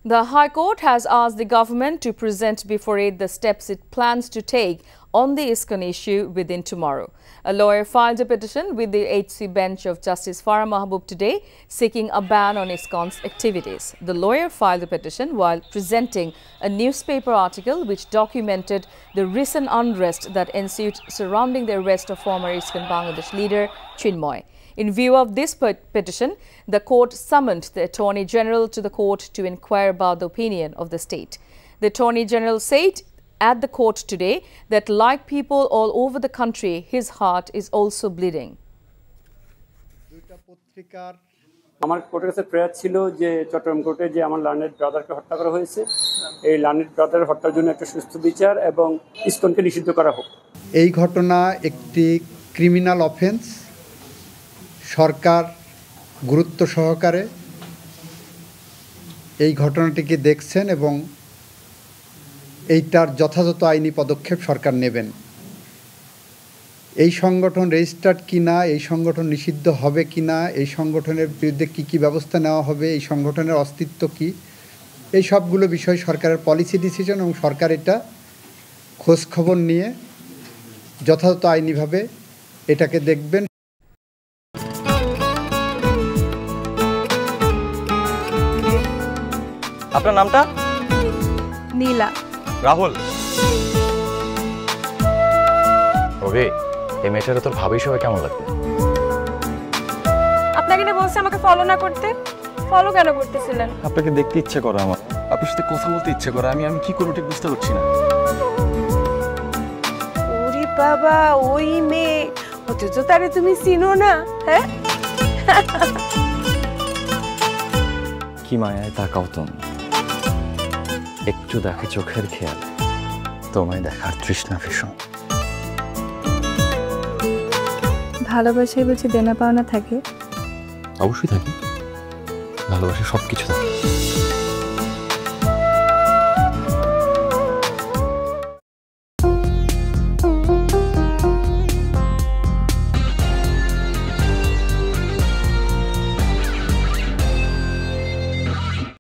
The High Court has asked the government to present before it the steps it plans to take on the ISKCON issue within tomorrow. A lawyer filed a petition with the HC bench of Justice Farah Mahbub today, seeking a ban on ISKCON's activities. The lawyer filed the petition while presenting a newspaper article which documented the recent unrest that ensued surrounding the arrest of former ISKCON Bangladesh leader Chinmoy. In view of this petition, the court summoned the Attorney General to the court to inquire about the opinion of the state. The Attorney General said at the court today that, like people all over the country, his heart is also bleeding. আমার কোর্টের কাছে prayer ছিল যে চট্টগ্রাম কোর্টে যে আমার learned ব্রাদারকে হত্যা করা হয়েছে, এই লার্নেড ব্রাদারের হত্যার জন্য একটা সুস্থ বিচার এবং ইসকনকে নিষিদ্ধ করা হোক। এই ঘটনা একটি ক্রিমিনাল অফেন্স। সরকার গুরুত্ব সহকারে এই ঘটনাটিকে দেখছেন এবং এইটার যথাযথ আইনি পদক্ষেপ সরকার নেবেন। এই সংগঠন রেজিস্টার্ড কিনা, এই সংগঠন নিষিদ্ধ হবে কিনা, এই সংগঠনের বিরুদ্ধে কী ব্যবস্থা নেওয়া হবে, এই সংগঠনের অস্তিত্ব কী, এই সবগুলো বিষয় সরকারের পলিসি ডিসিশন এবং সরকার এটা খোঁজ খবর নিয়ে যথাযথ আইনিভাবে এটাকে দেখবেন। আপনার নামটা? নীলা। রাহুল। ওকে, এই মেয়েটারে তোর ভাবি সবাই কেমন লাগবে? আপনাকে না বলছে আমাকে ফলো না করতে? ফলো কেন করতেছিলেন? আপনাকে দেখতে ইচ্ছে করে আমার, আপনার সাথে কথা বলতে ইচ্ছে করে। আমি কি করব ঠিক বুঝতে পারছি না। ওরে বাবা, ওই মেয়ে, অথচ তারে তুমি চিনো না? হ্যাঁ, কি মায়ায় তাকাও তুমি, একটু দেখে চোখের খেয়াল, তোমায় দেখার তৃষ্ণা ভীষণ। ভালোবাসায় বুঝি দেনা পাওনা থাকে? অবশ্যই থাকে, ভালোবাসা সবকিছু থাকে।